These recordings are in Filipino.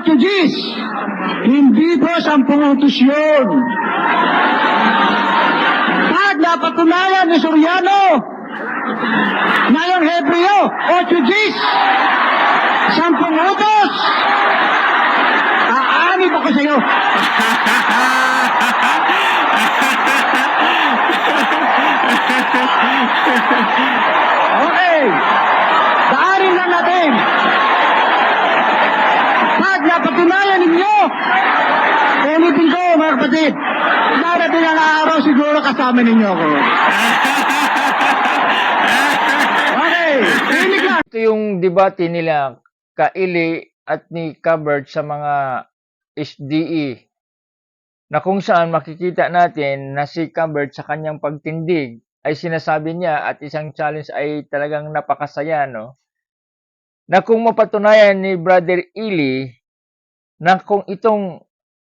Portuguese. Hindi po 10 utos yun. Pag napatunayan ni Soriano na yung Hebreo, Portuguese, 10 utos, aanib ako sa'yo. Okay. Daanin na natin. Pag napatunayan ninyo, ulitin ko mga kapatid, darating ang araw siguro kasama ninyo ako. Okay. Rinig lang. Ito yung debate nila Kaili at ni Cabert sa mga SDE na kung saan makikita natin na si Cabert sa kanyang pagtindig ay sinasabi niya at isang challenge ay talagang napakasaya, no? Na kung mapatunayan ni Brother Eli na kung itong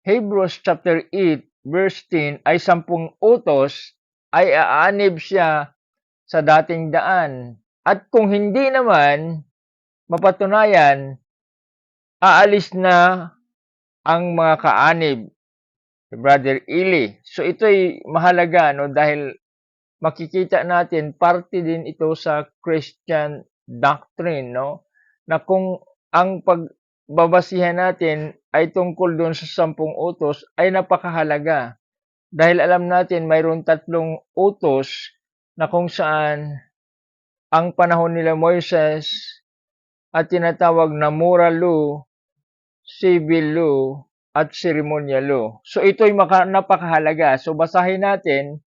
Hebrews chapter 8 verse 10 ay 10 utos ay aanib siya sa dating daan. At kung hindi naman mapatunayan, aalis na ang mga kaanib ni Brother Eli. So ito'y mahalaga, no, dahil makikita natin parte din ito sa Christian doctrine, no, na kung ang pagbabasihan natin ay tungkol doon sa 10 utos ay napakahalaga. Dahil alam natin mayroon 3 utos na kung saan ang panahon nila Moises at tinatawag na moral law, civil law, at ceremonial law. So ito'y napakahalaga. So basahin natin,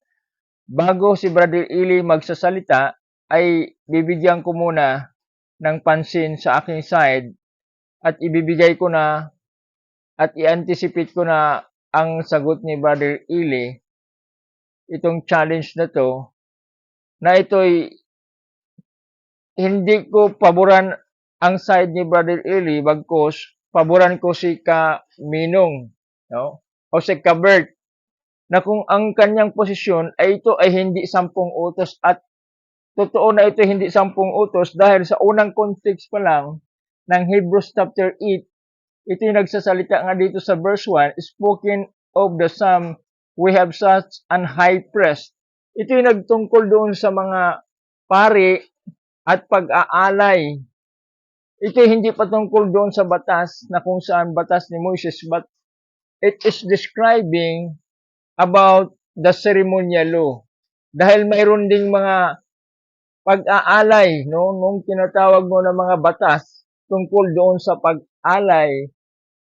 bago si Brother Eli magsasalita, ay bibigyan ko muna ng pansin sa aking side at ibibigay ko na at i-anticipate ko na ang sagot ni Brother Eli, itong challenge na to, na ito'y hindi ko paboran ang side ni Brother Eli, bagkus paboran ko si Minong, no? O si Cabert, na kung ang kanyang posisyon ay ito ay hindi 10 utos at totoo na ito hindi 10 utos dahil sa unang context pa lang ng Hebrews chapter 8, ito yung nagsasalita nga dito sa verse 1, spoken of the sum, we have such an high priest. Ito yung nagtungkol doon sa mga pari at pag-aalay. Ito hindi patungkol doon sa batas na kung saan batas ni Moses, but it is describing about the ceremonial law. Dahil mayroon ding mga pag-aalay, no, nung tinatawag mo na mga batas tungkol doon sa pag-alay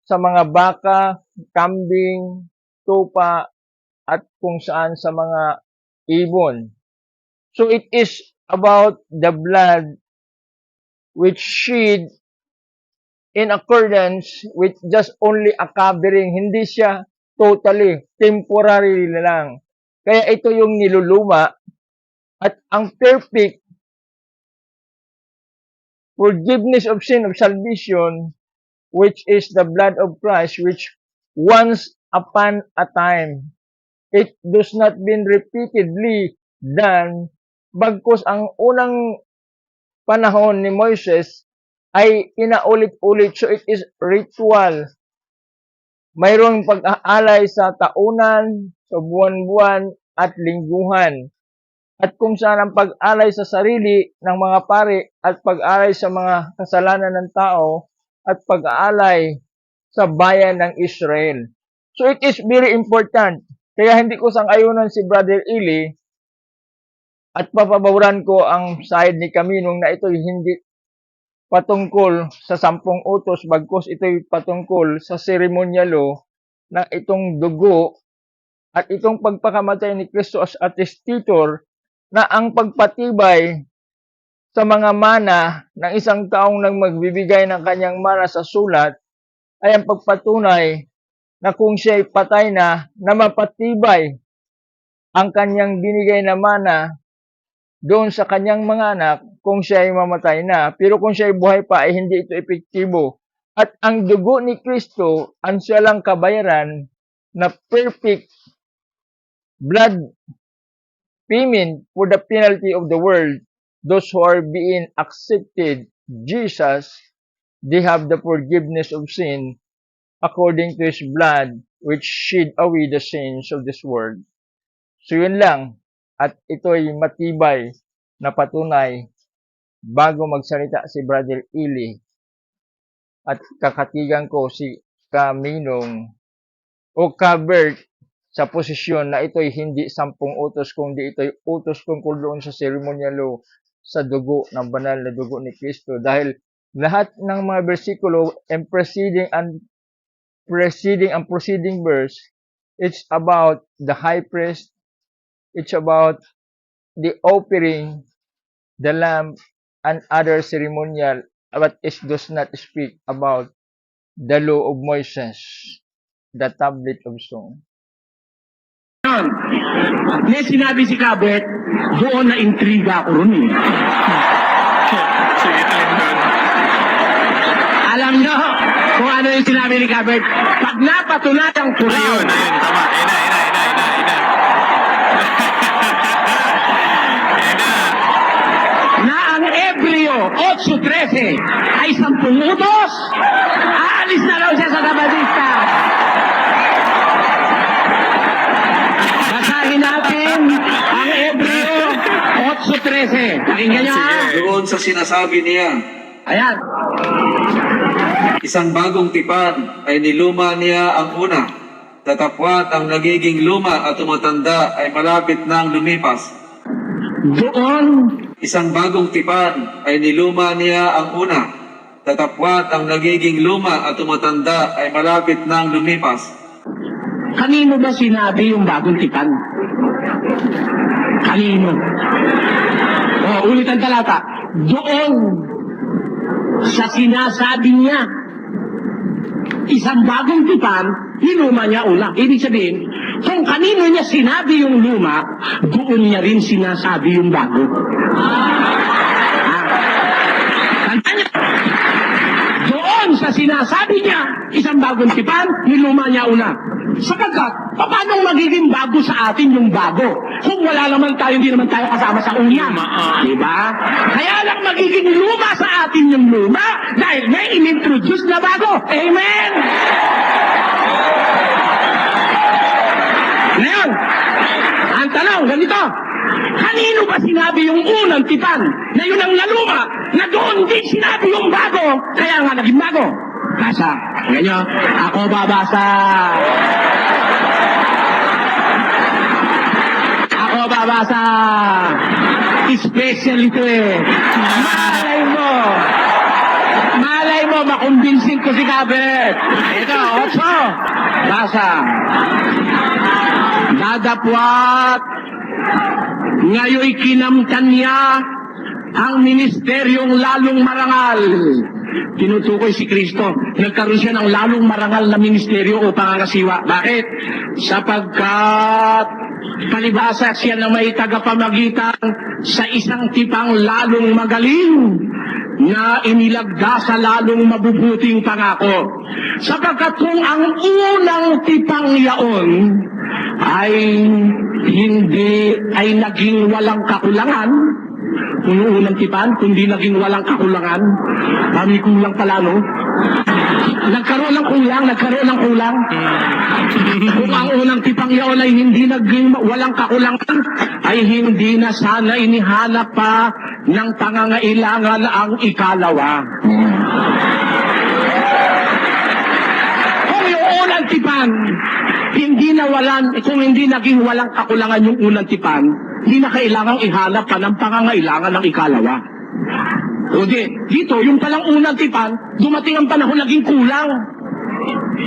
sa mga baka, kambing, tupa, at kung saan sa mga ibon. So it is about the blood which shed in accordance with just only a covering. Hindi siya totally, temporary lang. Kaya ito yung niluluma at ang perfect forgiveness of sin, of salvation, which is the blood of Christ, which once upon a time, it does not been repeatedly done, bagkus ang unang panahon ni Moises ay pinaulit-ulit. So it is ritual. Mayroong pag-aalay sa taunan, sa buwan-buwan, at lingguhan. At kung saan ang pag-alay sa sarili ng mga pari at pag-alay sa mga kasalanan ng tao at pag-aalay sa bayan ng Israel. So it is very important. Kaya hindi ko sang-ayunan si Brother Eli at papaboran ko ang side ni Kaminong na ito'y hindi patungkol sa 10 utos, bagkus ito'y patungkol sa ceremonial law na itong dugo at itong pagpakamatay ni Kristo as attestator na ang pagpatibay sa mga mana ng isang taong nang magbibigay ng kanyang mana sa sulat ay ang pagpatunay na kung siya'y patay na mapatibay ang kanyang binigay na mana doon sa kanyang mga anak kung siya ay mamatay na. Pero kung siya ay buhay pa, ay hindi ito epektibo. At ang dugo ni Kristo, ang siya lang kabayaran na perfect blood payment for the penalty of the world. Those who are being accepted, Jesus, they have the forgiveness of sin according to His blood, which shed away the sins of this world. So yun lang, at ito'y matibay na patunay bago magsalita si Brother Ili at kakatigan ko si Kaminong o Kabert sa posisyon na ito'y hindi 10 utos, kundi ito'y utos tungkol doon sa ceremonial law, sa dugo ng banal na dugo ni Kristo. Dahil lahat ng mga bersikulo and preceding verse, it's about the high priest, it's about the offering, the lamb, and other ceremonial, but it does not speak about the law of Moses, the tablet of stone. Yun. May sinabi si Kabet, doon na intriga ako ron eh. Sige, Tandon. Alam nyo kung ano yung sinabi ni Kabet? Pag napatunayang tulaw, Ayun, tama. Ina. na ang Ebreo 8:13 ay 10 utos, aalis na raw siya sa Tabadista. Basahin natin ang Ebreo 8:13. Pakinggan nyo ha. Doon sa sinasabi niya, Ayan. isang bagong tipan ay niluma niya ang una. Tatapwat ang nagiging luma at tumatanda ay malapit nang lumipas. Doon, Isang bagong tipan ay niluma niya ang una. Tatapwat ang nagiging luma at tumatanda ay malapit nang lumipas. kanino ba sinabi yung bagong tipan? Kanino? Ulit ang talata. Doon, sa sinasabi niya, isang bagong tipan, niluma niya una. Ibig sabihin, kung kanino niya sinabi yung luma, doon niya rin sinasabi yung bago. Tandaan niyo, doon sa sinasabi niya, isang bagong tipan, niluma niya una. Sapagkat, paano magiging bago sa atin yung bago? Kung wala naman tayo, hindi naman tayo kasama sa una. Diba? Kaya lang magiging luma sa atin yung luma dahil may inintroduce na bago. Amen! Ngayon, ang tanong, ganito. Kanino ba sinabi yung unang tipan na yun ang naluma na doon din sinabi yung bago kaya nga naging bago? Basa. Ganyan, ako babasa. Ako babasa. Special ito eh. Malay mo, makumbinsin ko si Kabet. Ito, 8. Basa. Dadapwat. Ngayoy kinamtan niya ang ministeryong lalong marangal. Tinutukoy si Kristo. Nagkaroon siya ng lalong marangal na ministeryo o pangangasiwa. Bakit? Sapagkat palibasa siya na may tagapamagitan sa isang tipang lalong magaling na inilagda sa lalong mabubuting pangako. Sapagkat kung ang unang tipang yaon ay hindi ay naging walang kakulangan, kung yung unang tipan, kundi naging walang kakulangan, kami kulang pala, no? Nagkaroon ng kulang. Kung ang unang tipang yaon ay hindi naging walang kakulangan, ay hindi na sana inihanap pa ng pangangailangan ang ikalawa. Kung yung unang tipan, kung hindi naging walang kakulangan yung unang tipan, hindi na kailangang ihanap pa ng pangangailangan ng ikalawa. O dito, yung palang unang tipan, dumating ang panahon naging kulang.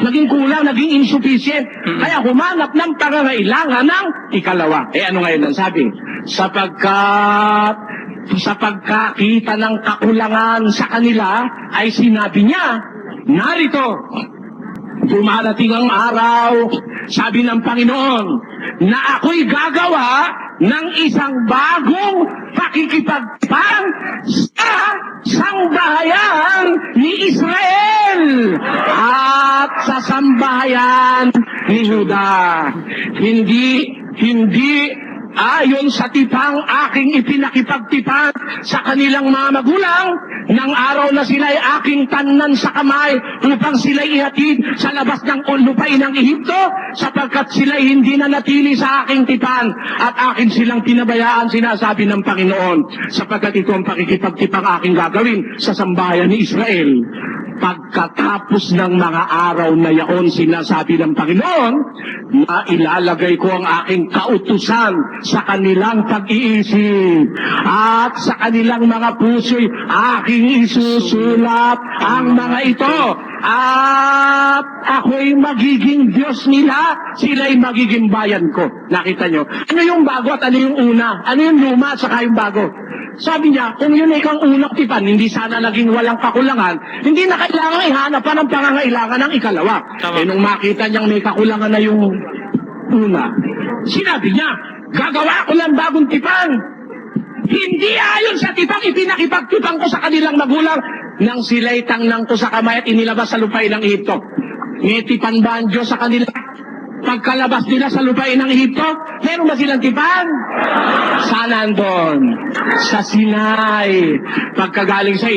Naging insufficient. Kaya humanap ng pangangailangan ng ikalawa. Ano ngayon ang sabi? Sa pagkakita ng kakulangan sa kanila, ay sinabi niya, narito, dumarating ang araw, sabi ng Panginoon, na ako'y gagawa ng isang bagong pakikipagtipon sa sambahayan ni Israel at sa sambahayan ni Juda. ayon sa tipang aking ipinakipagtipan sa kanilang mga magulang, nang araw na sila'y aking tanan sa kamay upang sila'y ihatid sa labas ng lupain ng Ehipto, sapagkat sila'y hindi na natili sa aking tipan at akin silang pinabayaan, sinasabi ng Panginoon, sapagkat ito ang pakikipagtipang aking gagawin sa sambahayan ni Israel. Pagkatapos ng mga araw na yaon, sinasabi ng Panginoon, na ilalagay ko ang aking kautusan sa kanilang pag-iisip at sa kanilang mga puso'y aking isusulat ang mga ito, at ako'y magiging Diyos nila, sila'y magiging bayan ko. Nakita nyo? Ano yung bago at ano yung una? Ano yung luma at saka yung bago? Sabi niya, kung yun ay kang unang tipan, hindi sana naging walang kakulangan, hindi na kailangan ihanap pa ng pangangailangan ng ikalawa. Eh nung makita niyang may kakulangan na yung una, sinabi niya, gagawa ko ng bagong tipan. Hindi ayon sa tipang ipinakipagtipang ko sa kanilang magulang nang sila'y tangnang ko sa kamay at inilabas sa lupain ng Ehipto. May tipan ba ang Diyos sa kanila? Pagkalabas nila sa lupain ng Ehipto, meron ba silang tipan? Saan nandun? Sa Sinai. Pagkagaling sa